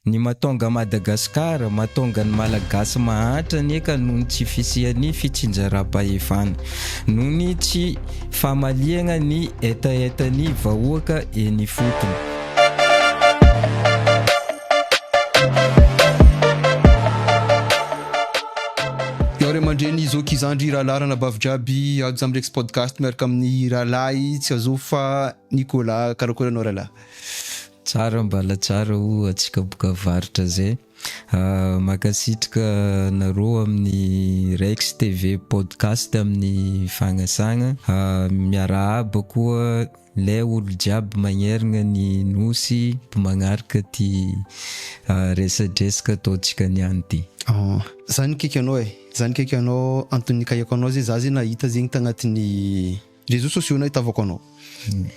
ny mahatonga Madagasikara, mahatonga ny malagasy mahantra neka noho ny tsy fisian'ny fitsinjaram-pahefana, noho ny tsy famaliana ny etaetan'ny vahoaka eny fotony. Mandreny zo kizandry rahalarana bavidraby azo amrex podcast miaraka amin'ny rahalahy tsy azo fa Nicolas karakoranao rahalahy tsara mbala tsara o atsika boka varitra zay makasitrika nareo amin'ny Rex TV podcast amin'ny fagnasagna miarahaba koa le olo jiaby magnerigna ny nosy magnaraka ty resadresaka ataontsika niany ty. Zany kaiky anao zany kaiky anao antony kaiko anao zay za zay nahita zegny tagnatin'ny réseaux sociaux nahitavako anao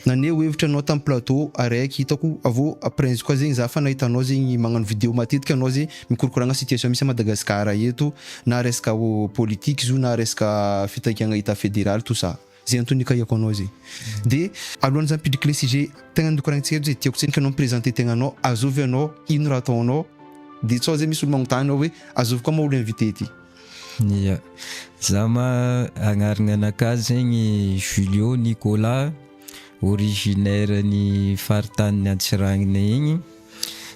naneho hevitra anao tamin'ny plateau araiky hitako avô après koa zegny za fa nahitanao zegny magnano vidéo matetika anao zay mikorokoragna situation misy à Madagascar eto na resaka politique zo na resaka fitakiagna état fédéral tout ça zay antony kaiko anao zay de alohan'ny za pidriky le sujet tegna ndokoragnitsika zay tiako tsendriky anao présenter tegna anao azovy anao ino raha ataonao de tsao zay misy olo magnotany hoe azovy koa olo invité ty. Ya zama agnarana anaka zegny Julio Nicolas originaire ny faritany Antsiragnina igny,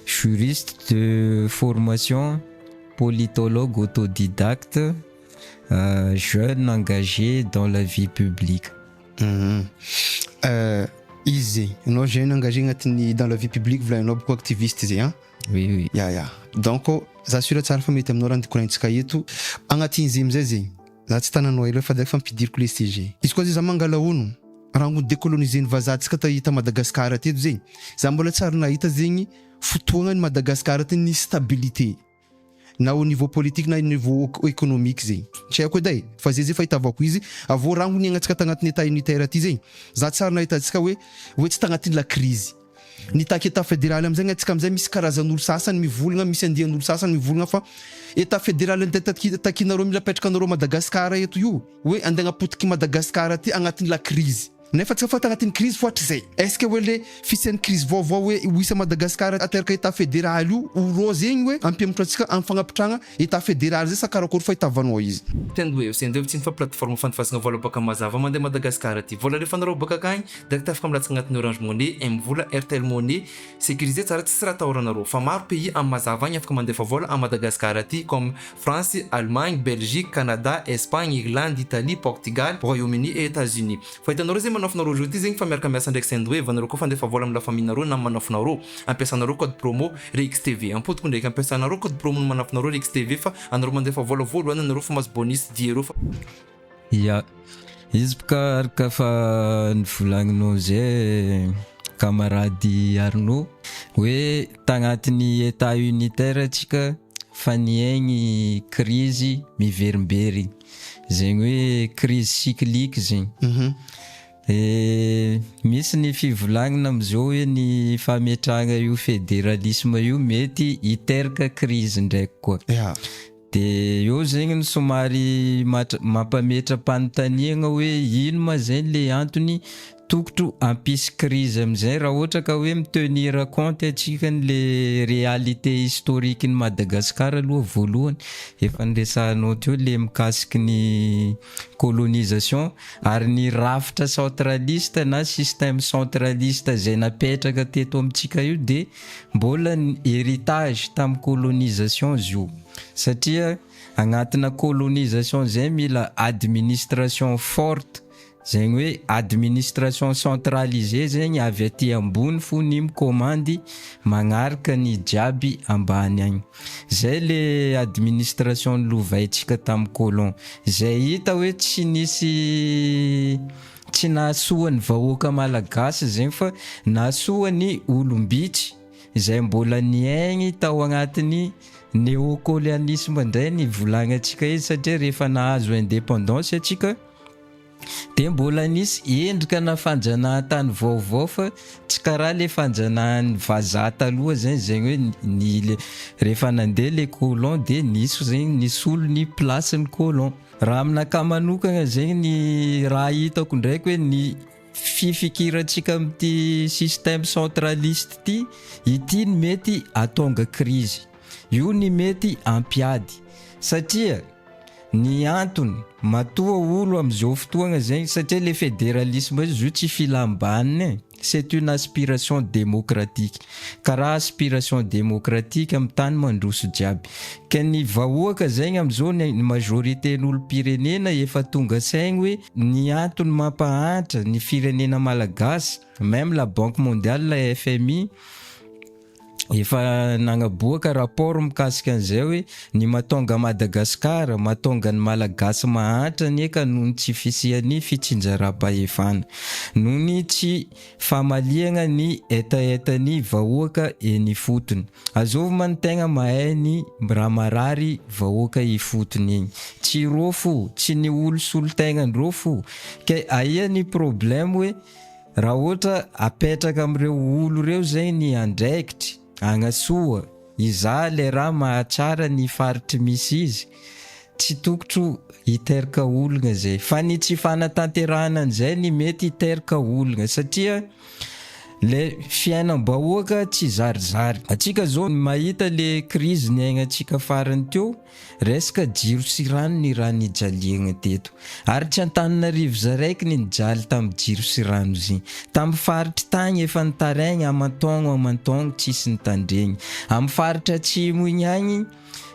juriste de formation, politologue autodidacte, jeune engagé dans la vie publique. Izy no jeune engagé dans la vie publique volagnao beaucoup activiste zay hein. Oui. Ya donc za sura tsara fa mety aminao raha ndikoragnitsika eto agnatin'ny izy amizay zegny za tsy tananao elo fa fa mpidiriko le sujet izy koa zay za mangala ono raha ngony décoloniser ny vazatsika tahita Madagascar teto zegny za mbola tsara nahita zegny fotoagna ny Madagascar te ny stabilité na au niveau politique na au niveau économique zegny tsy haiko edy fa zay fa hitavako izy avô raha ngony agnatsika tagnatin'ny état unitaire ty zegny za tsara nahita tsika hoe tsy tagnatin'ny la crise ny taky état fédéral amizay atsika amizay misy karazan'olo sasany mivolagna misy andian'olo sasany mivolagna fa état fédéral takinareo milapetraka anareo Madagascar eto io hoe andeha apotiky Madagascar ty agnatin'ny la crise nefa tsika fa tagnatin'ny crise foatra zay est-ce que hoe le fisian'ny crise vaovao hoe hoisa Madagascar ateraka état fédéral io ro zegny hoe ampiamatra atsika amin'ny fagnapitragna état fédéral zay sakarakory fa hitavanao izy tendo hoe sendeo tsy fa plateforme fanifasagna vola baka mazava mandeha Madagascar ty vola refa nareo baka akagny direct afaka milatsaka agnatin'ny Orange Money mvola Airtel Money sécurisé tsara tsy raha atahoranareo fa maro pays amin'ny mazava agny afaka mandefa vola à Madagascar ty comme France, Allemagne, Belgique, Canada, Espagne, Irlande, Italie, Portugal, Royaume-Uni et États-Unis fa hitanareo zay manafinareo aujourd'hui zegny fa miaraka miasa ndraiky sendwave anareo koa fandefa vola amin'ny la famille nareo na manafinareo ampiasanareo code promo Rex TV ampotiko ndraiky ampiasanareo code promo manafinareo Rex TV fa anareo mandefa vola voalohany anareo fa mahazo bonus diero fa ya izy boka araka fa nivolagninao zay camarade Arnaud hoe tagnatin'ny état unitaire atsika fa niaigny crise miverimbery zegny hoe crise cyclique zegny misy ny fivolagnana amizao hoe ny fametrahana io fédéralisme io mety hiteraka crise ndraiky koa de io zegny ny somary mampametra-panontaniana hoe ino ma zay le antony tokotro ampisy crise amizay raha ohatra ka hoe mitenir compte atsika le réalité historique ny Madagascar aloha voalohany efa nresahanao teo le mikasiky ny colonisation ary ny rafitra centraliste na système centraliste zay napetraka teto amitsika io de mbola ny héritage tamin'ny colonisation zio satria agnatina colonisation zay mila administration forte zegny hoe administration centralisée zegny avy aty ambony fony mikomandy magnaraka ny jiaby ambany agny zay le administration lovaitsika tamin'ny colon zay hita hoe tsy nisy tsy nahasoa ny vahoaka malagasy zegny fa nahasoa ny olombitsy zay mbola niaigny tao agnatin'ny néocolonialisme ndray ny volagnatsika izy satria rehefa nahazo indépendance atsika de mbola nisy endrika na fanjanahantany vaovao fa tsy karaha le fanjanahan'ny vazaha taloha zegny hoe rehefa nandeha le colon de nisy zegny nisolo ny place ny colon raha amin'nakahy manokana zegny ny raha hitako ndraiky hoe ny fifikirantsika amin'ity système centraliste ity ny mety atonga crise, io ny mety ampiady satria ny antony matoa olo am'izao fotoagna zegny satria le fédéralisme izy io tsy filambaniny, c'est une aspiration démocratique, karaha aspiration démocratique amin'ny tany mandroso jiaby. Ka ny vahoaka zegny am'izao ny majorité n'olom-pirenena efa tonga saigny hoe ny antony mampahantra ny firenena malagasy, même la Banque mondiale, la FMI efa nagnaboaka rapport mikasika an'izay hoe ny mahatonga Madagasikara, mahatonga ny malagasy mahantra neka noho ny tsy fisian'ny fitsinjaram-pahefana, noho ny tsy famaliagna ny etaetan'ny vahoaka eny fotony. Azovy man tegna mahay ny raha marary vahoaka ifotony igny, tsy rofo, tsy ny olo solo-tegna rofo. Ka aia ny problème hoe raha ohatra apetraka am'ireo olo reo zegny ny andraikitry agnasoa iza le raha mahatsara ny faritry misy izy, tsy tokotro hiteraka ologna zay, fa ny tsy fanatanterahana an'izay ny mety hiteraka ologna satria le fiainam-bahoaka tsy zarizary. Atsika zao mahita le crise ny aignantsika farany teo, resaka jiro sy rano ny raha nijaliagna teto, ary tsy Antananarivo zaraiky ny nijaly tamin'ny jiro sy rano zay. Tamin'ny faritry tagny efa nitaraigny amantongo tsisy nitandregny, amin'ny faritra atsimo igny agny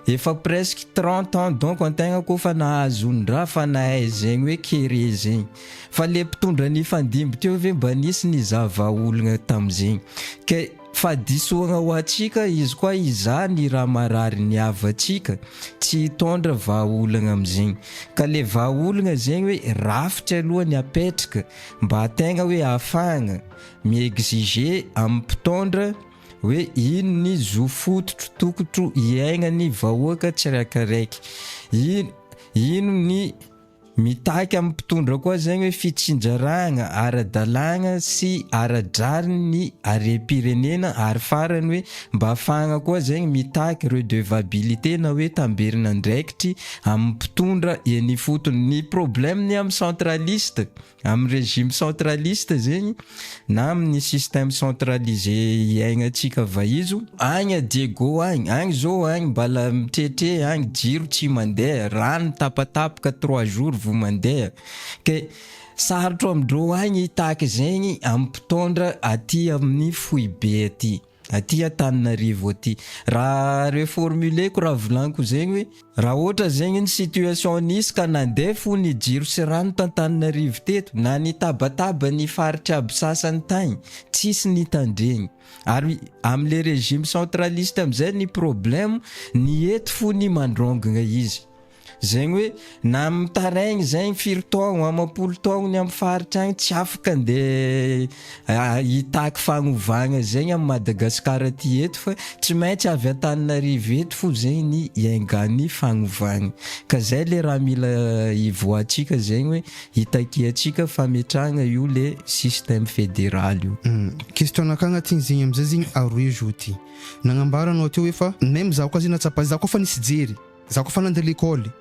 efa presque 30 ans donc antegna koa fa nahazo raha fa nahay zegny hoe kere zegny, fa le mpitondra ny fandimby teo ve mba nisy ny zava ologna tam'zegny. Ka fa disoagna ho atsika izy koa iza ny raha marary ny avatsika tsy hitondra vahaolagna am'zegny. Ka le vahaolagna zegny hoe rafitra aloha ny apetraka mba ategna hoe ahafahagna miexige amin'ny mpitondra hoe ino ny zo fototro tokotro iaigna ny vahoaka tsiraikiraiky, ino ny mitaky amin'ny mpitondra koa zegny hoe fitsinjaragna ara-dalagna sy ara-drariny ny harem-pirenena, ary farany hoe mba ahafahagna koa zegny mitaky redevabilité na hoe tamberina andraikitry amin'ny mpitondra eny fotony. Ny problème ny amin'ny centraliste, amin'ny régime centraliste zegny na amin'ny système centralisé iaignatsika vahizo, agny Diego agny zao agny mbala mitretre agny jiro tsy mandeha, rano tapatapaka 3 jours vao mandeha. Ke sarotro amindreo agny hitaky zegny amin'ny mpitondra aty amin'ny Foibe aty Antananarivo aty. Raha reformuleko raha volagniko zegny hoe raha ohatra zegny ny situation nisy ka nandeha fo ny jiro sy rano t'Antananarivo teto, na ny tabataba ny faritra aby sasany tagny tsisy ny tandregny. Ary amin'le régime centraliste am'izay ny problème ny eto fo ny mandrongagna izy zegny hoe na mitaraigny zegny firitaogno amapolo taogno ny amin'ny faritra agny tsy afaka andeha hitaky fagnovagna zegny amin'ny Madagasikara aty eto, fa tsy maintsy avy Antananarivo eto fo zegny ny iaingany fagnovagna. Ka zay le raha mila hivoatsika zegny hoe hitakiatsika fametrahagna io le système fédéral io. Question akagny aty zegny am'izay zegny aroe joty nagnambaranao teo hoe fa même zaho koa zegny natsapa zaho koa fa nisy jery, zaho koa fa nandeha l'école,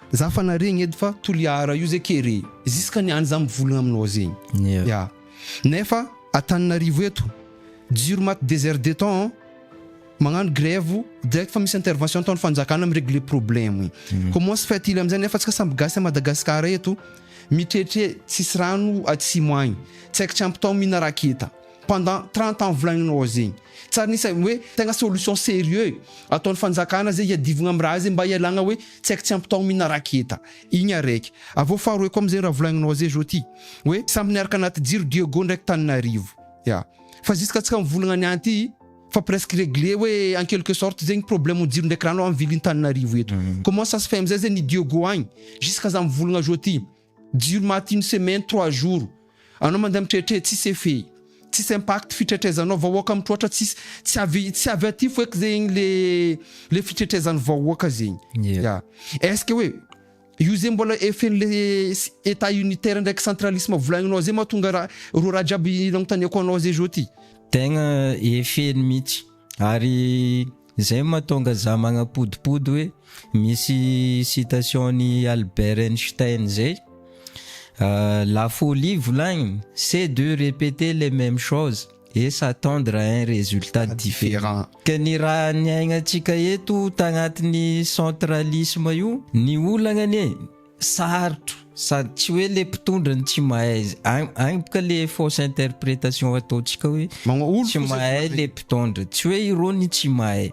za fa naregny edy fa toliara io zay kere ziska niany za mivolagna aminao zegny. Ya nefa Antananarivo eto jiro maty 2 heures de temps magnano grève direct fa misy intervention taon'ny fanjakana mirégler problème. Comment se fait-il am'zay nefa tsika samby gasy à Madagascar eto mitretre tsisy rano atsimo agny, tsy haiko tsy ampy tao mihina raketa pendant 30 ans volagninao zegny. Tsara nisy hoe tegna solution sérieux ataon'ny fanjakana zay hiadivagna amin'ny raha zay mba hialagna hoe tsy haiko tsy ampy tao mihina raketa. Igny araiky. Avô faharoe koa am'zay raha volagninao zay joty hoe samby niaraka anaty jiro Diego ndraiky Tananarivo. Ya. Fa jusqu'à tsika mivolagna ny anty fa presque réglé hoe en quelque sorte zegny problème jiro ndraiky rano amin'ny viliny Tananarivo eto. Comment ça se fait am'zay zay ny Diego agny jusqu'à za mivolagna joty jiro maty 1 semaine 3 jours anao mandeha mitretre tsisy effet, tsisy impact fitretrezanao vahoaka mitroatra tsy avy aty fo eky zegny le fitretrezan'ny vahoaka zegny. Ya. Est-ce que hoe io zay mbola effet le état unitaire ndraiky centralisme volagninao zay mahatonga raha jiaby nagnontaniako anao zay joty? Tegna effet mihitsy, ary zay mahatonga za magnapodipody hoe misy citation ny Albert Einstein zay La folie volagny, c'est de répéter les mêmes choses et s'attendre à un résultat différent. Ka ny raha niaignatsika eto tagnatin'ny centralisme io, ny olana anie sarotro sady tsy hoe le mpitondrany tsy mahay agny boka le fausse interprétation ataontsika hoe tsy mahay le mpitondra, tsy hoe irony tsy mahay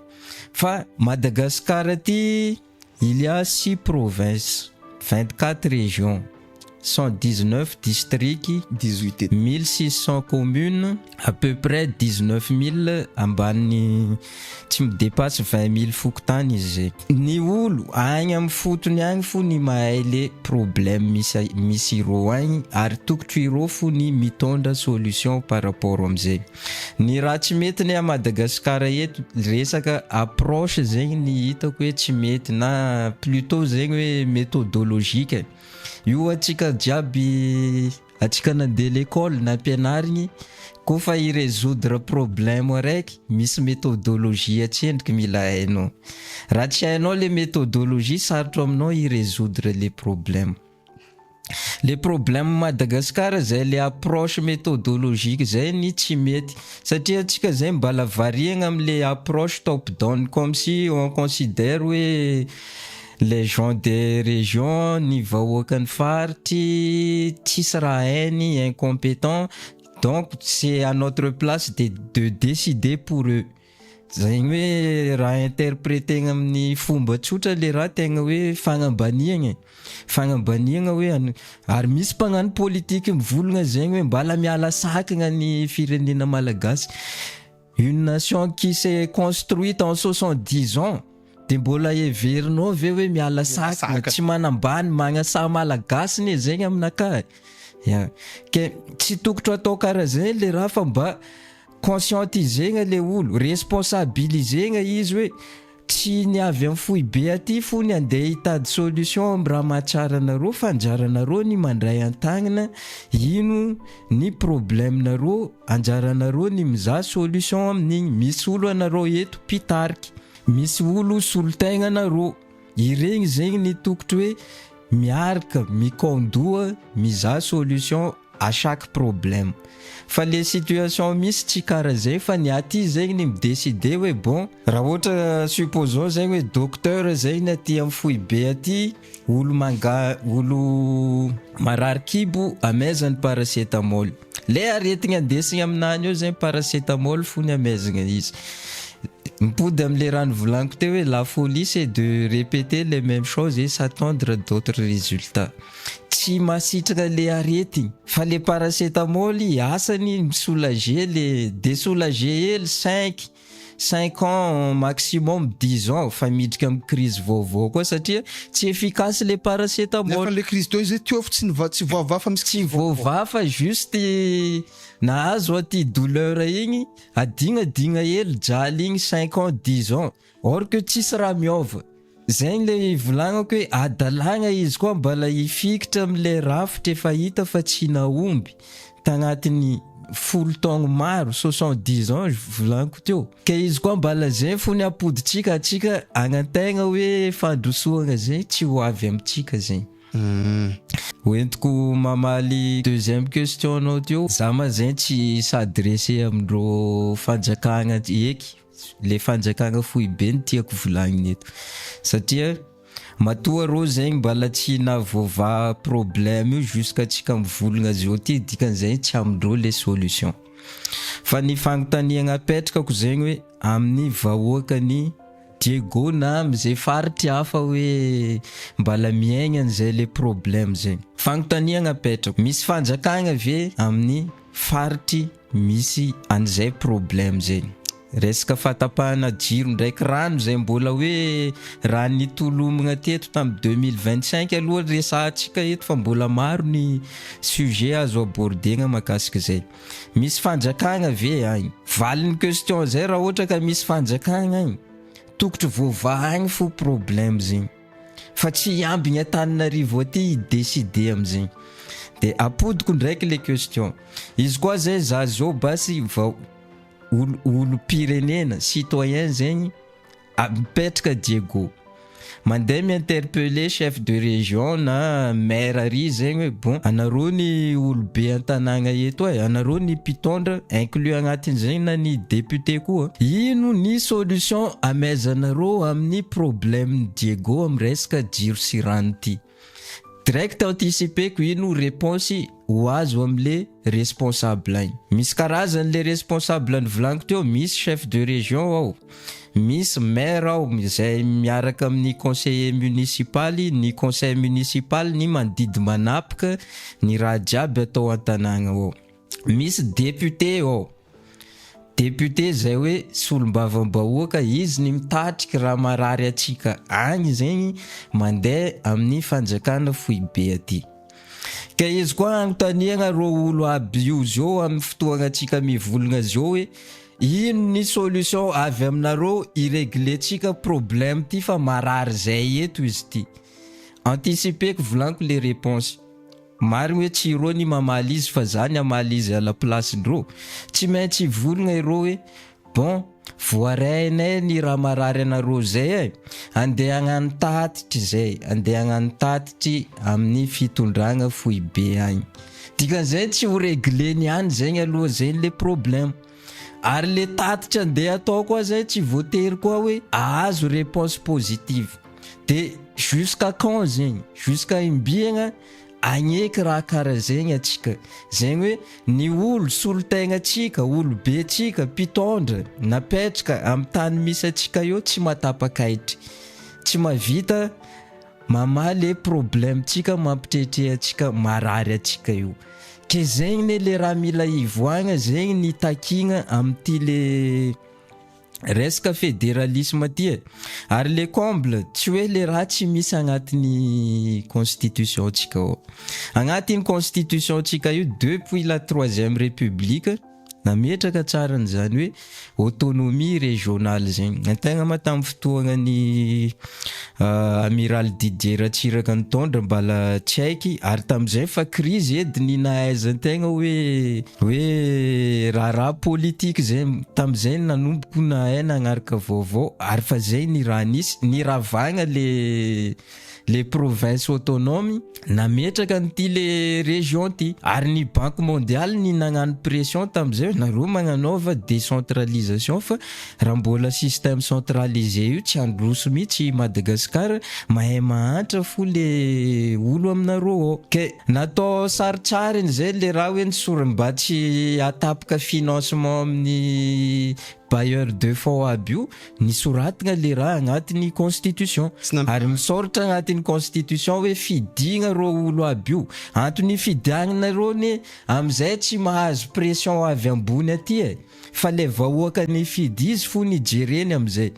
fa Madagascar aty il y a 6 provinces, 24 régions, 119 districts, 18 1600 communes, à peu près 19 000 ambany tsy midépasse 20 000 fokontany izy. Ny olo agny amin'ny fotony agny fo ny mahay le problème misy ireo agny ary tokotro ireo fo ny mitondra solution par rapport am'izay. Ny raha tsy mety ny a Madagascar eto resaka approche zegny ny hitako hoe tsy mety na plutôt zegny hoe méthodologique. Io atsika jiaby atsika nandeha l'école na ampianarigny kofa i-résoudre problème araiky misy méthodologie atsendriky mila hainao. Raha tsy hainao le méthodologie sarotro aminao i-résoudre les problèmes. Les problèmes Madagascar zay le approche méthodologique zay ny tsy mety satria atsika zay mbala variegna am'le approche top down comme si on considère hoe les gens des régions ny vahoakany faritry tsisy raha hainy, incompétent, donc c'est à notre place de décider pour eux. Zegny hoe raha interprétegna amin'ny fomba tsotra le raha tegna hoe fagnambaniagna hoe ary misy mpagnano politique mivolagna zegny hoe mbala miala sakagna ny firenena malagasy. Une nation qui s'est construite en 70 ans de mbola heverinao ve hoe miala sakagna tsy manambany magnasa malagasy ne zegny aminakahy. Ke tsy tokotro atao karaha zay le raha fa mba conscientisegna le olo, responsabilisegna izy hoe tsy ny avy amin'ny fohy be aty fo ny andeha hitady solution amin'ny raha mahatsara anareo fa anjaranareo ny mandray an-tagnana ino ny problème-nareo, anjaranareo ny mizaha solution amin'igny. Misy olo anareo eto pitariky, misy olo solotegna anareo, iregny zegny ny tokotro hoe miaraka mikondoa mizaha solution à chaque problème. Fa les situations misy tsy karaha zay fa ny aty zegny ny midécider hoe bon raha ohatra supposons zegny hoe docteur zegny aty amin'ny fohy be aty olo marary kibo amezany paracétamol, le aretigny andesigny aminany eo zegny paracétamol fo ny amezagna izy. Mipody am'le raha novolaniko teo hoe la folie c'est de répéter les mêmes choses et s'attendre à d'autres résultats. Tsy masitraka le aretigny fa le paracétamol asany misoulager le désoulager hely 5 ans maximum 10 ans fa miditra amin'ny crise vaovao koa satria tsy efficace le paracétamol. Nefa le crise teo izy teo tsy voavafa misy tsy voavafa juste nahazo aty douleur igny adignadigna hely jaly igny 5 ans 10 ans or que tsisy raha miova. Zegny le volagnako hoe adalagna izy koa mbala hifikitra am'le rafitra efa hita fa tsy naomby tagnatin'ny 10 taogno maro 70 ans volagniko teo. Ke izy koa mbala zay fo ny apoditsika atsika agnategna hoe fandrosoagna zay tsy ho avy amintsika zegny. Hoentiko mamaly deuxième question anao teo, za ma zay tsy s'adresser amindreo fanjakagna eky, le fanjakagna fohy be ny tiako volagniny eto satria matoa rô zegny mbala tsy navova problème io jusqu'atsika mivolagna zao ty dikan'izay tsy amindreo les solutions. Fa ny fagnontaniagna apetrako zegny hoe amin'ny vahoakany Diego na am'izay faritry hafa hoe mbala miaigna an'izay le problème zegny. Fagnontaniagna apetrako, misy fanjakagna ve amin'ny faritry misy an'izay problème zegny? Resaka fatapahana jiro ndraiky rano zay mbola hoe raha nitolomagna teto tamin'ny 2025 aloha resahantsika eto fa mbola maro ny sujet azo abordegna mahakasika zay. Misy fanjakagna ve agny? Valin'ny question zay raha ohatra ka misy fanjakagna agny tokotro voavaha agny fo problème zegny fa tsy ambigny Antananarivo aty décider am'zegny. De apodiko ndraiky le question izy koa zay za zao basy olo pirenena citoyen zegny mipetraka Diego mandeha mi-interpeller chef de région na maire ary zegny hoe bon anareo ny olobe an-tanàgna eto anareo ny mpitondra inclus agnatin'izegny na ny député koa ino ny solution amezanareo amin'ny problème Diego amin'ny resaka jiro sy rano ty direct anticipeko ino réponse ho azo am'le responsable agny misy karazany le responsable ny volaniko teo misy chef de région ao misy maire ao izay miaraka amin'ny conseiller municipal ny conseil municipal ny mandidy manapaka ny raha jiaby atao an-tanàgna ao misy député ao député zay hoe solombavam-bahoaka izy ny mitatriky raha marary atsika agny zegny mandeha amin'ny fanjakana foibe aty ka izy koa agnontaniagna ro olo aby io zao amin'ny fotoagna atsika mivolagna zao hoe ino ny solution avy aminareo iréglentsika problème ty fa marary zay eto izy ty anticipeko volaniko le réponse marigny hoe tsy ireo ny mamaly izy fa zany amaly izy à la place-ndreo tsy maintsy volagna ireo hoe bon voarainay ny raha marary anareo zay andeha hagnano tatitry zay andeha hagnano tatitry amin'ny fitondragna foibe agny dikan'izay tsy ho régleny any zegny aloha zegny le problème ary le tatitra andeha atao koa zay tsy voatery koa hoe ahazo réponse positive de jusqu'à quand zegny jusqu'à imbiagna agneky raha karaha zegny atsika zegny hoe ny olo solotegna atsika olo be atsika mpitondra napetraka amin'ny tany misy atsika eo tsy matapakaitry tsy mavita mamaly problème tsika mampitretre atsika marary atsika io ke zegny ne le raha mila ivoagna zegny ny takigna amin'ity le resaka fédéralisme ty ary le comble tsy hoe le raha tsy misy agnatin'ny constitution tsika ao agnatin'ny constitution tsika io depuis la 3e république nametraka tsara n'izany hoe autonomie régionale zegny antegna matamin'ny fotoagna ny amiral Didier Ratsiraka nitondra mbala tsy haiky ary tam'izay fa crise edy ny nahaizantegna hoe raha politique zegny tam'izay nanomboko nahay nagnaraka vaovao ary fa zay ny raha nisy ny ravagna les provinces autonomes nametraka n'ty le région ty ary ny banque mondiale ny nagnano pression tam'izay nareo magnanaova décentralisation fa raha mbola système centralisé io tsy androso mihitsy Madagascar mahay mahantra fo le olo aminareo ao ke natao sarotsariny zay le raha hoe nisoriny mba tsy atapaka financement amin'ny bailleur de fonds aby io nisoratagna le raha agnatin'ny constitution ary misoratra agnatin'ny constitution hoe fidigna ro olo aby io antony fidiagnanareo ny am'izay tsy mahazo pression avy ambony aty fa le vahoaka ny fidy izy fo ny jereny am'izay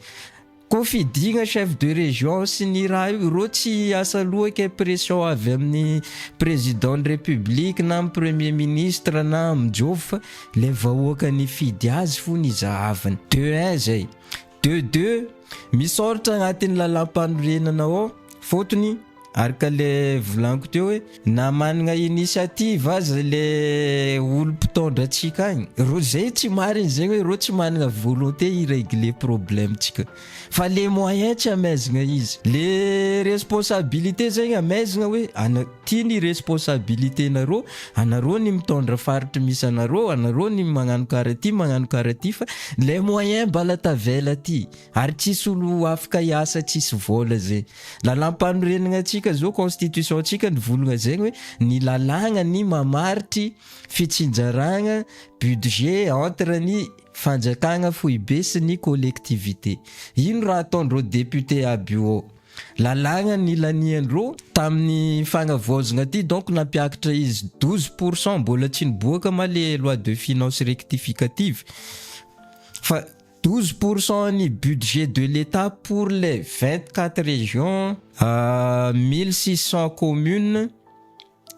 ko fidigna chef de région sy ny raha io ro tsy asa lohaka pression avy amin'ny président de république na amin'ny premier ministre na amin'jov fa le vahoaka ny fidy azy fo ny zahavany 2-1 zay 2-2 misoratra agnatin'ny lalam-panorenana ao fotony araka le volaniko teo hoe na managna initiative aza le olo mpitondra atsika agny ro zay tsy mariny zegny hoe ro tsy managna volonté irégler problème tsika fa le moyen tsy amezagna izy le responsabilité zegny amezagna hoe ty ny responsabilité nareo anareo ny mitondra faritry misy anareo ny magnano karaha ty fa le moyen mbala tavela ty ary tsisy olo afaka hiasa tsisy vola zay lalam-panorenagna atsika zao constitution atsika nivolagna zegny hoe ny lalagna ny mamaritry fitsinjaragna budget entre ny fanjakagna foibe sy ny collectivité ino raha ataondreo député aby io ao lalagna ny laniandreo tamin'ny fagnavozagna ty donc nampiakatra izy 12% mbola tsy niboaka ma le loi de finances rectificative fa 12% ni budget de l'État pour les 24 régions, 1600 communes,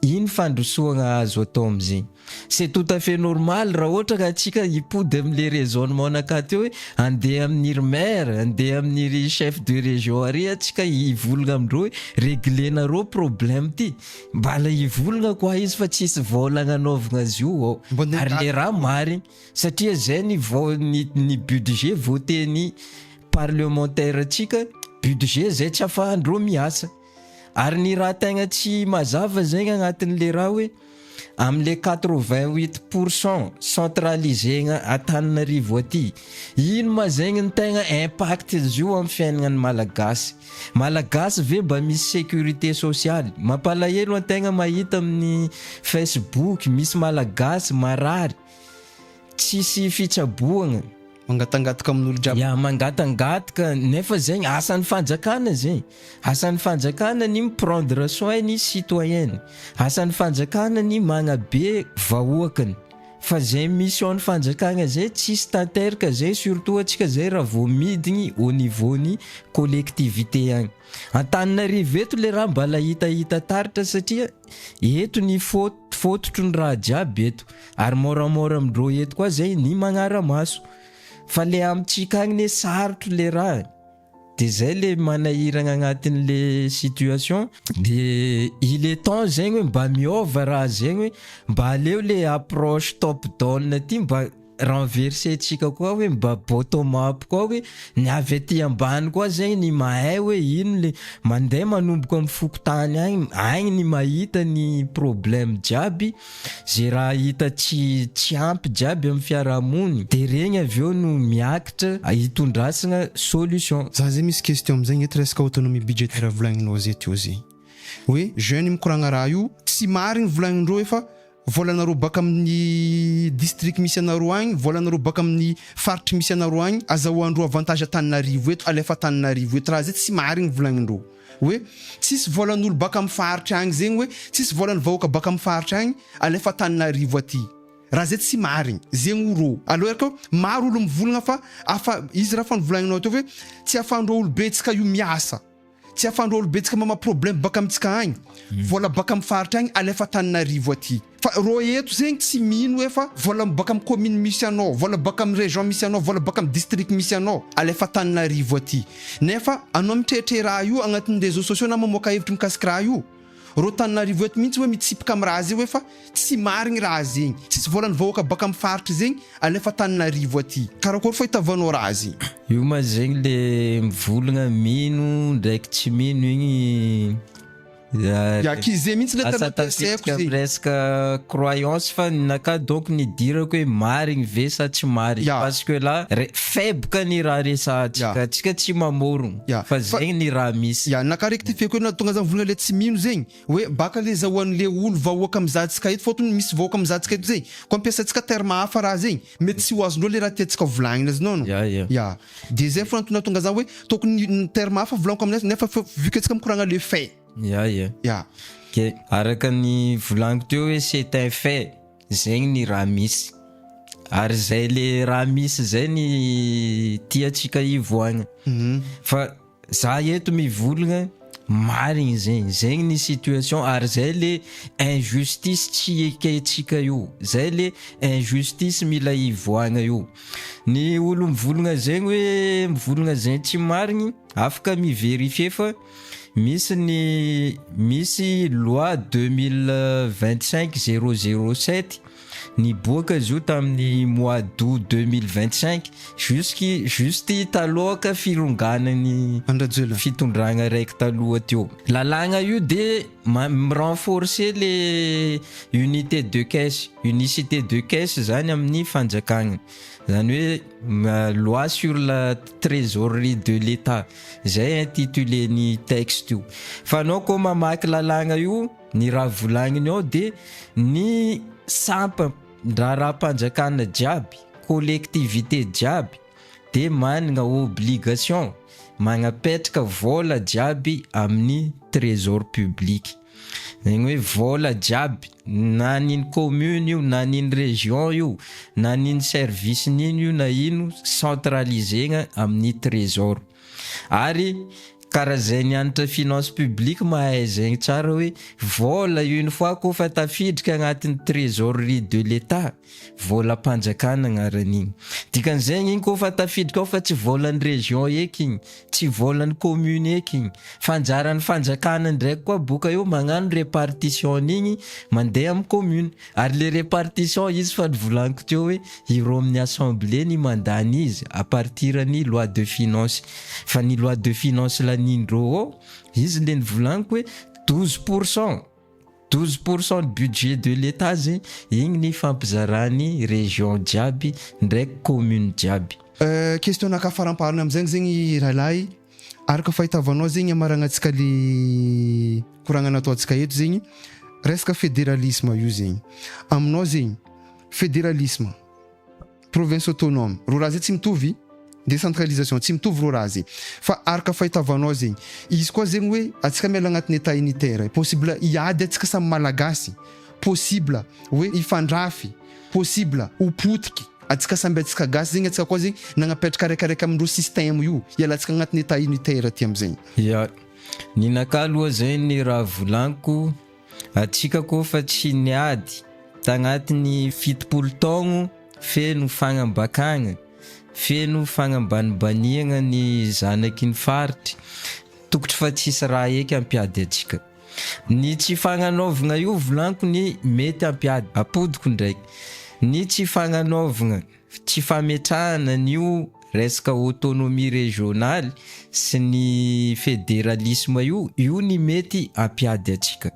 iny fandrosoagna azo atao am'zegny c'est tout à fait normal raha ohatra ka atsika hipody am'le raisonnement nakaty hoe andeha amin'ny maire andeha amin'ny chef de région ary atsika hivolagna amindreo hoe réglenareo problème ty mbala hivolagna koa izy fa tsisy vola agnanaovagna azy io ao ary le raha marigny satria zay ny budget voté ny parlementaire atsika budget zay tsy afahandreo miasa. Ary ny raha tegna tsy mazava zegny agnatin'le raha hoe am'le 88% centralisegna Antananarivo aty, ino ma zegny ny tegna impact izy io amin'ny fiaignan'ny malagasy ve mba misy sécurité sociale? Mampalahelo antegna mahita amin'ny Facebook misy malagasy marary tsisy fitsaboagna, mangatangataka amin'olo jiaby. Mangatangataka, nefa zegny asan'ny fanjakana zegny. Asan'ny fanjakana ny prendre soin ny citoyen. Asan'ny fanjakana ny magnabe vahoakany. Fa zay mission ny fanjakana zay tsisy tanteraka zay, surtout atsika zay raha vao midiny au niveau ny collectivité agny. Antananarivo eto le raha mbala hitahita taritra satria eto ny fototro ny raha jiaby eto. Ary moramora amindreo eto koa zay ny magnara-maso. Fa le amintsika agny ne sarotro le raha. De zay le manahiragna agnatin'le situation. De il est temps zegny hoe mba miova raha zegny hoe mba aleo le approche top down ty mba renverser tsika koa hoe mba bottom up koa hoe ny avy aty ambany koa zegny ny mahay hoe ino le mandeha manomboka amin'ny fokotany agny ny mahita ny problème jiaby, zay raha hita tsy ampy jiaby amin'ny fiarahamony, de regny aveo no miakatra hitondrasana solution. Za zay misy question am'zay eto resaka autonomie budgétaire volagninao zay teo zay hoe jeune mikoragna raha io tsy marigny volagnindreo efa volanareo baka amin'ny district misy anareo agny, volanareo baka amin'ny faritry misy anareo agny, azahoandreo avantage Antananarivo eto alefa Antananarivo eto. Raha zay tsy marigny volagnindreo hoe tsisy volan'olo baka amin'ny faritry agny zegny hoe tsisy volan'ny vahoaka baka amin'ny faritry agny alefa Antananarivo aty. Raha zay tsy marigny zegny oro. Alors que maro olo mivolagna fa izy raha fanivolagnanao teo hoe tsy afandreo olo betsika io miasa, tsy afandreo olo betsika mama problème baka amitsika agny, vola baka amin'ny faritra agny alefa Antananarivo aty. Fa ro eto zegny tsy mino efa vola baka amin'ny commune misy anao, vola baka amin'ny région misy anao, vola baka amin'ny district misy anao alefa Antananarivo aty. Nefa anao mitretre raha io agnatin'ny réseaux sociaux na mamoaka hevitry mikasika raha io, ro Antananarivo eto mihitsy hoe mitsipika amin'ny raha zay hoe fa tsy marigny raha zegny, tsisy volany vahoaka baka amin'ny faritra zegny alefa Antananarivo aty. Karakory fa hitavanao raha zay? Io ma zegny le mivolagna mino ndraiky tsy mino igny kizé mihitsy le asatasika presque croyance fa naka donc nidirako hoe marigny ve sa tsy marigny, parce que là faible ny raha resahatsika, atsika tsy mamorogno fa zegny ny raha misy. Naka rectifier koa na tonga zany volagna le tsy mino zegny hoe baka le zahoan'le olo vahoaka amizahantsika eto, fotony misy vahoaka amizahantsika eto zegny koa ampiasatsika terme hafa raha zegny mety tsy ho azondreo le raha tiatsika volagnina azy nono. De zay fo na tonga zany hoe tokony terme hafa volagniko aminay nefa vu que atsika mikoragna le fait. Okay. Araka ny volagniko teo hoe c'est un fait, zegny ny raha misy. Ary zay le raha misy zay ny tiatsika hivoagna. Fa za eto mivolagna marigny zegny ny situation, ary zay le injustice tsy ekentsika io, zay le injustice mila hivoagna io. Ny olo mivolagna zegny hoe mivolagna zegny tsy marigny afaka miverifie fa misy loi 2025-007 niboaka izy io tamin'ny mois d'août 2025 juste taloaka fironganany fitondragna raiky taloha teo. Lalagna io de renforcer les unités de caisse, unicité de caisse zany amin'ny fanjakagna, zany hoe loi sur la trésorerie de l'État, zay intitulé ny texte io. Fa anao koa mamaky lalagna io, ny raha volagniny ao de ny sampa raha-panjakana jiaby, collectivité jiaby de manana obligation magnapetraka vola jiaby amin'ny trésor public. Zegny hoe vola jiaby na niny commune io na niny région io na niny service nino io na ino centralisegna amin'ny trésor. Ary karaha zay nianatra finance publique mahay zegny tsara hoe vola une fois koa fa tafiditra agnatin'ny trésorerie de l'état vola mpanjakana agnaran'igny dikan'zegny igny koa fa tafiditra ao fa tsy volan'ny région eky igny tsy volan'ny commune eky igny fanjaran'ny fanjakana ndraiky koa boka eo magnano répartition n'igny mandeha amin'ny commune ary le répartition izy fa volaniko teo hoe ireo amin'ny assemblée ny mandany izy à partir ny loi de finance fa ny loi de finance lanindreo izy le nivolaniko hoe 12% du budget de l'état zegny igny ny fampizarany région jiaby ndraiky commune jiaby. Question naka faramparana amizegny zegny rahalahy araka fahitavanao zegny amaranantsika le koragna nataontsika eto zegny resaka fédéralisme io zegny aminao zegny fédéralisme province autonome ro raha zay tsy mitovy décentralisation tsy mitovy ro raha zay fa araka fahitavanao zegny izy koa zegny hoe atsika miala agnatin'ny état unitaire possible hiady atsika samy malagasy possible hoe ifandrafy possible hopotiky atsika samby atsika gasy zegny atsika koa zegny nagnapetraka araikaraiky amindro système io ialantsika agnatin'ny état unitaire ty amizegny ya ninaka aloha zegny ny raha volaniko atsika koa fa tsy niady tagnatin'ny fitopolo taogno feno fagnambakagna feno fagnambanimbaniagna ny zanaky ny faritry tokotry fa tsisy raha eky ampiady atsika ny tsy fagnanaovagna io volaniko ny mety ampiady apodiko ndraiky ny tsy fagnanaovagna tsy fametrahana n'io resaka autonomie régionale sy ny fédéralisme io ny mety ampiady atsika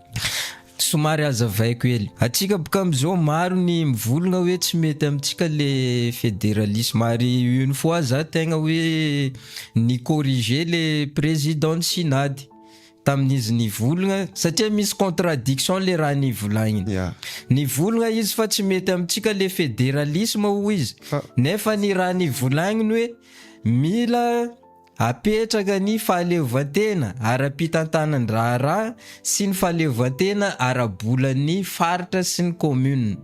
somary azavaiko hely atsika boka amizao maro ny mivolagna hoe tsy mety amitsika le fédéralisme ary une fois za tegna hoe ny corriger le président synady tamin'izy nivolagna satria misy contradiction le raha nivolagniny nivolagna izy fa tsy mety amitsika le fédéralisme ho izy nefa ny raha nivolagniny hoe mila apetraka ny fahaleovantena ara-pitantanandraha sy ny fahaleovantena ara-bolan'ny faritra sy ny commune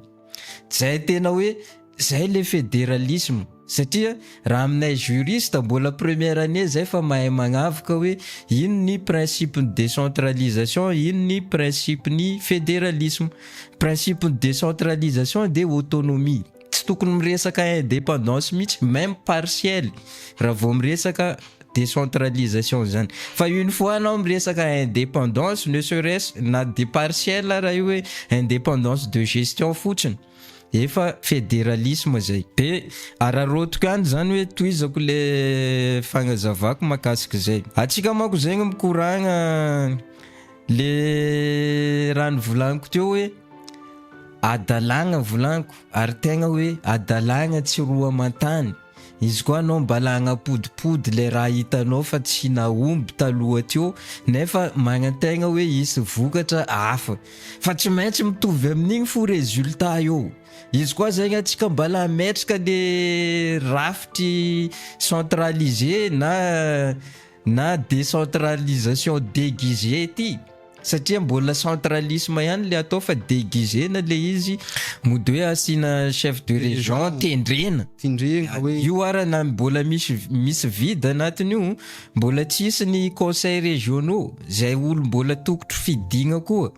zay tena hoe zay le fédéralisme satria raha aminay juriste mbola première année zay fa mahay magnavoka hoe ino ny principe ny décentralisation ino ny principe ny fédéralisme principe ny décentralisation de autonomie tsy tokony miresaka indépendance mihitsy même partielle raha vao miresaka décentralisation zany fa une fois anao miresaka indépendance ne serait-ce na de partielle raha io hoe indépendance de gestion fotsiny efa fédéralisme zay de ararotiko any zany hoe toizako le fagnazavako makasika zay atsika manko zegny mikoragna le raha nivolaniko teo hoe adalagna volaniko ary tegna hoe adalagna tsy roa amantany izy koa anao mbala agnapodipody le raha hitanao fa tsy nahomby taloha teo nefa magnategna hoe isy vokatra hafa fa tsy maintsy mitovy amin'igny fo résultat io izy koa zegny atsika mbala metraka le rafitry centralisé na décentralisation déguisé ty satria mbola centralisme ihany le atao fa déguisé na le izy mody hoe asina chef de région tendrena io arana mbola misy vide anatin'io mbola tsisy ny conseil régionaux zay olo mbola tokotry fidigna koa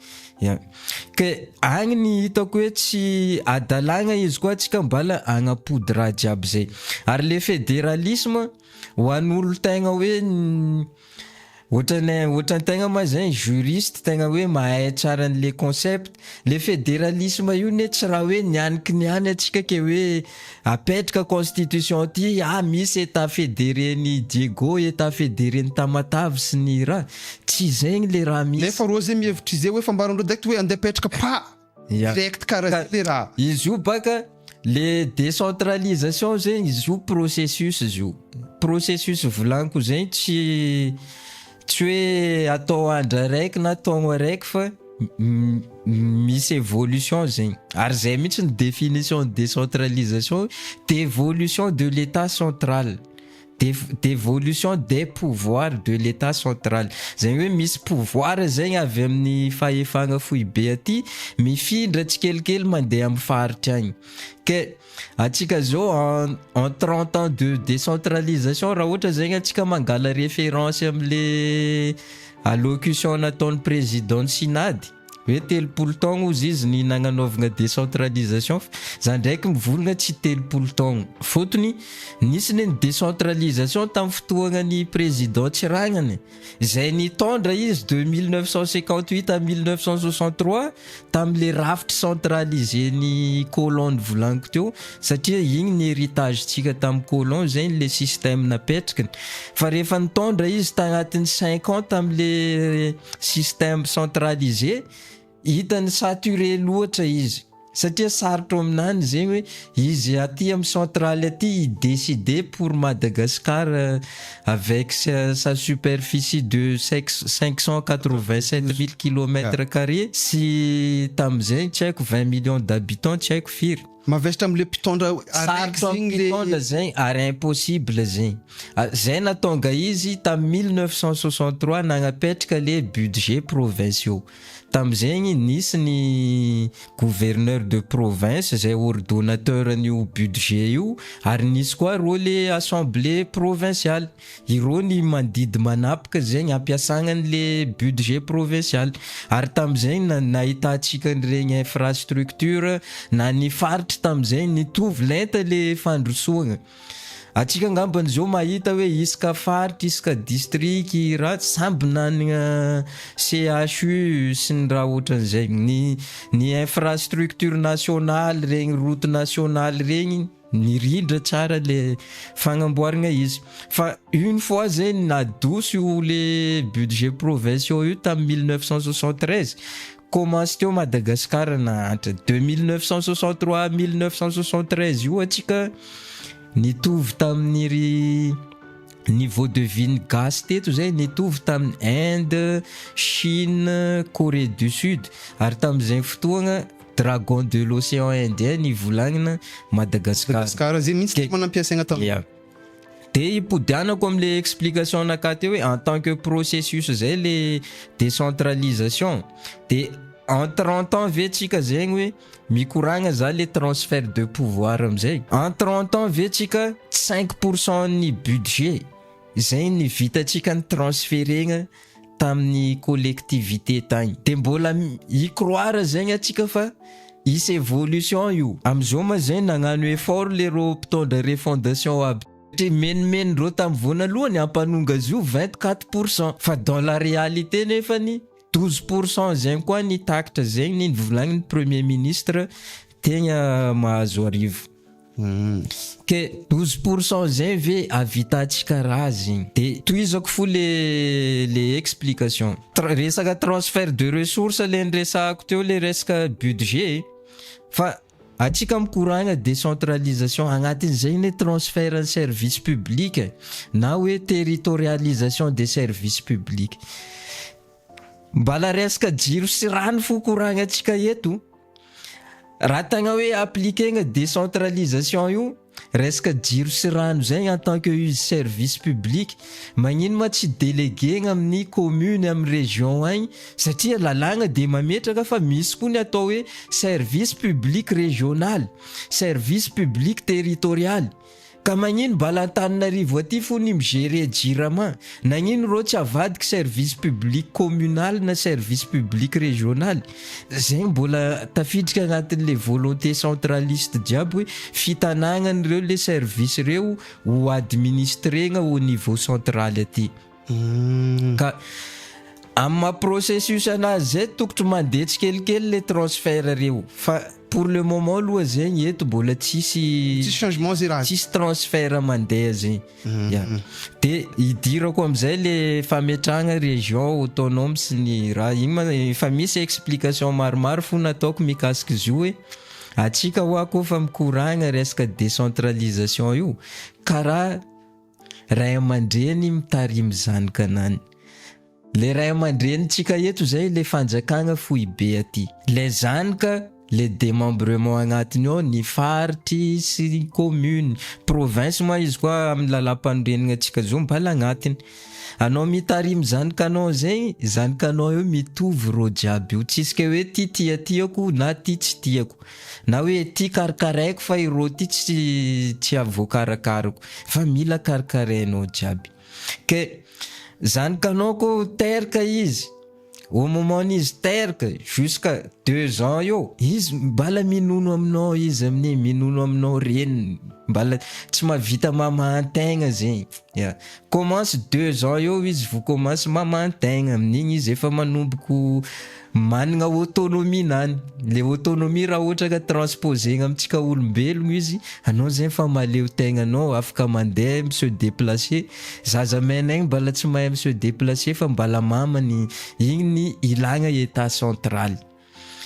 ke agny ny hitako hoe tsy adalagna izy koa atsika mbala agnapody raha jiaby zay ary le fédéralisme ho an'olo tegna hoe ohatran'ny tegna ma zay juriste tegna hoe mahay tsara an'le concept le fédéralisme io ne tsy raha hoe nianiky niany atsika ke hoe apetraka constitution ty misy état fédéré ny Diego état fédéré ny Tamatave sy ny raha tsy zegny le raha misy nefa roa zay mihevitry zay hoe fambarandreo direct hoe andeha apetraka pa direct karaha le raha izy io baka le décentralisation zegny izy io processus volaniko zegny tsy hoe atao andra raiky na taogno araiky fa misy évolution zegny ary zay mihitsy ny définition de décentralisation d'évolution de l'état central d'évolution des pouvoirs de l'état central. Zegny hoe misy pouvoir zegny avy amin'ny fahefagna foibe aty mifindra tsikelikely mandeha amin'ny faritra agny. Ke atsika zao en 30 ans de décentralisation raha ohatra zegny atsika mangala référence am'le allocution nataon'ny président Sinady hoe 30 taogno ozy izy ny nagnanaovagna décentralisation, za ndraiky mivolagna tsy 30 taogno fotony nisy ny décentralisation tamin'ny fotoagnan'ny président Tsiragnany izay nitondra izy de 1958 à 1963 tamin'le rafitra centralisé ny colonne volaniko teo, satria igny ny héritage-tsika tamin'ny colon zegny le système napetraka. Fa rehefa nitondra izy tagnatin'ny 5 ans tamin'le système centralisé, hitany saturé loatra izy satria sarotra aminany zegny hoe izy aty amin'ny centrale aty décidé pour Madagascar avec sa superficie de 587 000 km² si tam'zegny tsy haiko 20 millions d'habitants tsy haiko firy mavesitra am'le mpitondra sarotra mpitondra zegny ary impossible zegny zay natonga izy tamin'ny 1963 nagnapetraka le budget provinciaux. Tam'zegny nisy ny gouverneur de province zay ordonnateur an'io budget io ary nisy koa rô le assemblée provinciale irô ny mandidy manapaka zegny ampiasagna an'le budget provincial ary tam'zegny nahitatsika an'iregny infrastructure na ny faritra tam'zegny nitovy lenta le fandrosoagna. Atsika ngambany zao mahita hoe isaka faritra isaka district raha samby nanagna CHU sy ny raha ohatran'izay ny infrastructure nationale regny route nationale regny nirindra tsara le fagnamboarana izy. Fa une fois zegny nadoso le budget provinciaux io tamin'ny 1973 commence teo Madagascar nahatra de 1963 à 1973 io atsika nitovy tamin'ny niveau de vie gaz teto zay nitovy tamin'ny Inde, Chine, Corée du Sud ary tamin'izay fotoagna dragon de l'océan Indien nivolagnina Madagascar zay mihitsy manampiasaigna tamin'ny de ipodianako am'le explication nakate hoe en tant que processus zay le décentralisation de en 30 ans vetsika zegny hoe mikoragna za le transfert de pouvoir amizay en 30 ans vetsika 5% ny budget zay ny vitatsika ny transferegna tamin'ny collectivité tagny de mbola icroire zegny atsika fa isy évolution io amizao ma zegny nagnano effort le ro mpitondra refondation aby menimeny rô tamin'ny voanalohany ampanonga azy io 24% fa dans la réalité nefany 12% zegny koa ny takatra zegny ny volagny ny premier ministre tegna mahazo arivo. Que 12% zegny ve avitatsika raha zegny de toizako fo le explication resaka transfert de ressources le nresahako teo le resaka budget fa atsika mikoragna décentralisation agnatin'izay le transfert en service public na hoe territorialisation des services publics. Mbala resaka jiro sy rano fo koragna atsika eto raha tagna hoe appliquegna décentralisation io resaka jiro sy rano zay en tant que service public magnino ma tsy déléguegna amin'ny commune amin'ny région agny satria lalagna de mametraka fa misy koa ny atao hoe service public régional, service public territorial. Ka magnino mbala Antananarivo aty fo ny migérer jirama nagnino rô tsy avadiky service public communal na service public régional zegny mbola tafiditra agnatin'le volonté centraliste jiaby hoe fitanagnan'ireo le service reo ho administrena au niveau central aty ka amma processus anazy zay tokotry mandeha tsikelikely le transfert reo fa pour le moment aloha zegny eto mbola tsisy changement zay raha tsisy transfert mandeha zegny de idirako amizay le fametrahana région autonome sy ny raha igny fa misy explication maromaro fo nataoko mikasiky izy io hoe atsika hoako fa mikoragna resaka décentralisation io karaha ray aman-dreny mitarimy zanaka anany. Le ray aman-drenytsika eto zay le fanjakagna foibe aty le zanaka le démembrement agnatiny ao, ny faritry sy commune, province moa izy koa amin'ny lalam-panorenana antsika zao mbala agnatiny. Anao mitarimy zanakanao zegny, zanakanao io mitovy rô jiaby io, tsisy ke hoe ty tiako na ty tsy tiako, na hoe ty karakaraiko fa irô ty tsy avoakarakarako, fa mila karakarainao jiaby. Ke zanakanao ko teraka izy, au moment izy teraka jusqu'à 2 ans io, izy mbala minono aminao, izy amin'ny minono aminao reniny, mbala tsy mahavita mamahan-tegna zegny. Commence 2 ans io izy vao commence mamahan-tegna, amin'igny izy efa manomboko managna autonomie nany. Le autonomie raha ohatra ka transposegna amintsika olombelogno izy, anao zegny fa maleo tegnanao, afaka mandeha se déplacer. Zaza menegny mbala tsy mahay se déplacer fa mbala mamany, igny ny ilagna état central.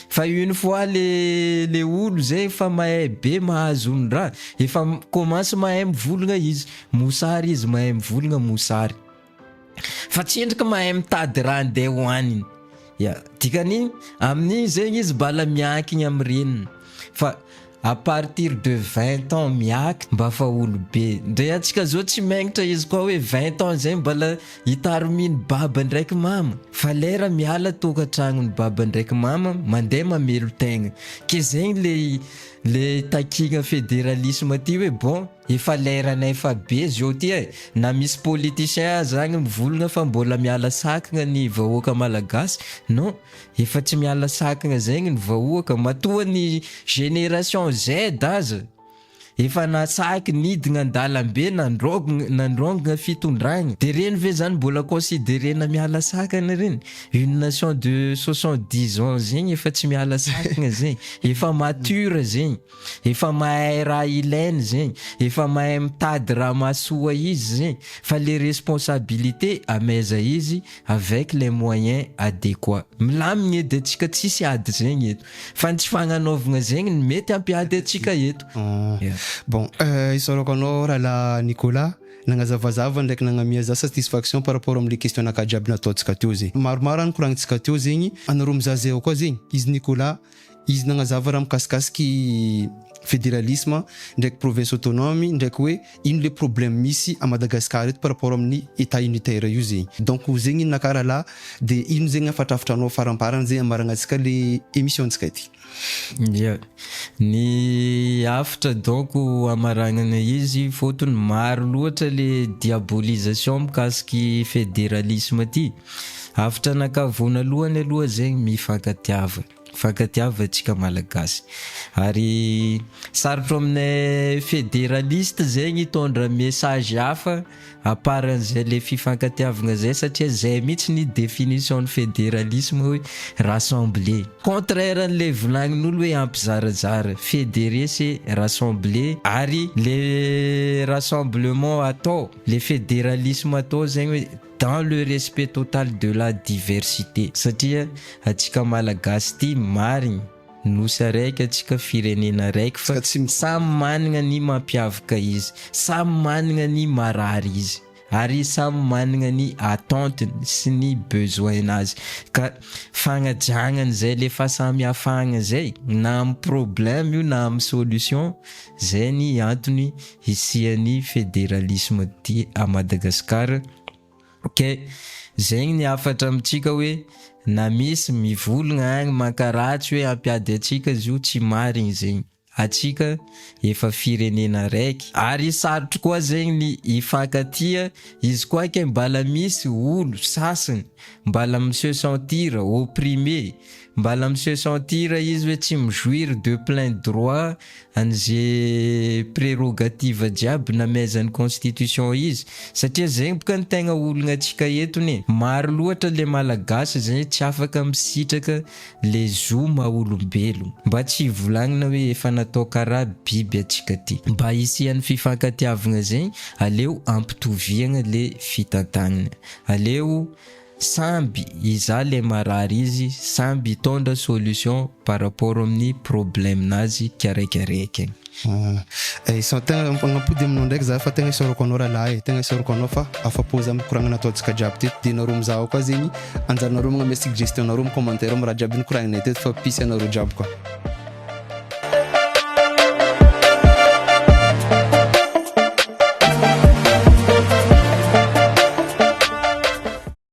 Fa une fois le olo zay fa mahay be mahazo ny raha, efa commence mahay mivolagna izy, mosary izy mahay mivolagna mosary, fa tsy endrika mahay mitady raha andeha hoaniny. Dikany amin'igny zegny izy mbala miankigny amin'ny reniny, fa à partir de 20 ans miaka mba fa olo be. Ndre antsika zao tsy magnitra izy koa hoe 20 ans zay mbala hitarominy baba ndraiky mama, fa lera miala tokantragnony baba ndraiky mama, mandeha mamelo tegna. Ke zegny le takigna fédéralisme ty hoe bon, efa leranay efa be zao ty na misy politicien zagny mivolagna fa mbola miala sakagna ny vahoaka malagasy, non, efa tsy miala sakagna zegny ny vahoaka, matoa ny génération Z aza efa nasaky nidigna an-dalambe, nandrongona fitondragna, de reny ve zany mbola considérena miala sakana reny? Une nation de 70 ans zegny efa tsy miala sakana zegny, efa mature zegny, efa mahay raha ilainy zegny, efa mahay mitady raha mahasoa izy zegny, fa les responsabilités ameza izy avec les moyens adéquats. Milamigna edy antsika tsisy ady zegny eto, fa ny tsy fagnanaovagna zegny ny mety ampiady antsika eto. Bon, isorako anao rahalahy Nicolas, nagnazavazava ndraiky nagnamia za satisfaction par rapport am'le question jiaby nataontsika teo zegny. Maromaro any koragnitsika teo zegny, anareo mizaha eo koa zegny, izy Nicolas, izy nagnazava raha mikasikasiky fédéralisme ndraiky province autonome, ndraiky hoe ino le problème misy à Madagascar eto par rapport amin'ny état unitaire io zegny. Donc zegny ino nakarala de ino zegny afatrafotranao faramparany zegny amaragnatsika le émission tsika ity. Ny afatra donc amaragnana izy fotony maro loatra le diabolisation mikasiky fédéralisme ty. Afatra anaka vonalohany aloha zegny mifankatiava antsika malagasy, ary sarotro aminay fédéraliste zegny hitondra message hafa aparan'izay le fifankatiavagna zay, satria zay mihitsy ny définition ny fédéralisme hoe rassembler. Contraire an'le volagnin'olo hoe ampizarazara, fédérer c'est rassembler, ary le rassemblement atao, le fédéralisme atao zegny hoe dans le respect total de la diversité, satria atsika malagasy ty marigny nosy araiky, atsika firenena araiky, fa samy managna ny mampiavaka izy, samy managna ny marary izy, ary samy managna ny attenteny sy ny besoin-nazy. Ka fagnajanany zay le fahasamihafagna zay, na amin'ny problème io na amin'ny solution, zay ny antony isian'ny fédéralisme ty à Madagascar. Ok, zegny ny afatra amintsika hoe na misy mivolagna agny mankaratsy hoe ampiady atsika zio tsy marigny zegny, atsika efa firenena raiky, ary sarotro koa zegny ny ifankatia. Izy koa ke mbala misy olo sasany mbala monsieur sentir opprimé, mbala monsieur sentir izy hoe tsy mijouir de plein droit an'izay prérogative jiaby namezan'ny constitution izy, satria zegny boka ny tegna ologna atsika etony. Maro loatra le malagasy zegny tsy afaka misitraka le zo maha olombelogno, mba tsy volagnina hoe efa natao karaha biby atsika ty. Mba hisian'ny fifankatiavagna zegny, aleo ampitoviagna le fitantagnana, aleo samby iza le marary izy, samby hitondra solution par rapport amin'ny problème nazy karaikaraika. Isa tegna magnampody aminao ndraiky za fa tegna isorako anao rahalahy, tegna isorako anao fa afapo za mikoragna nataontsika jiaby teto, de nareo mizaha koa zegny anjaranareo magname suggestion nareo, commentaire raha jiaby nikoragninay teto, fa pisy anareo jiaby koa.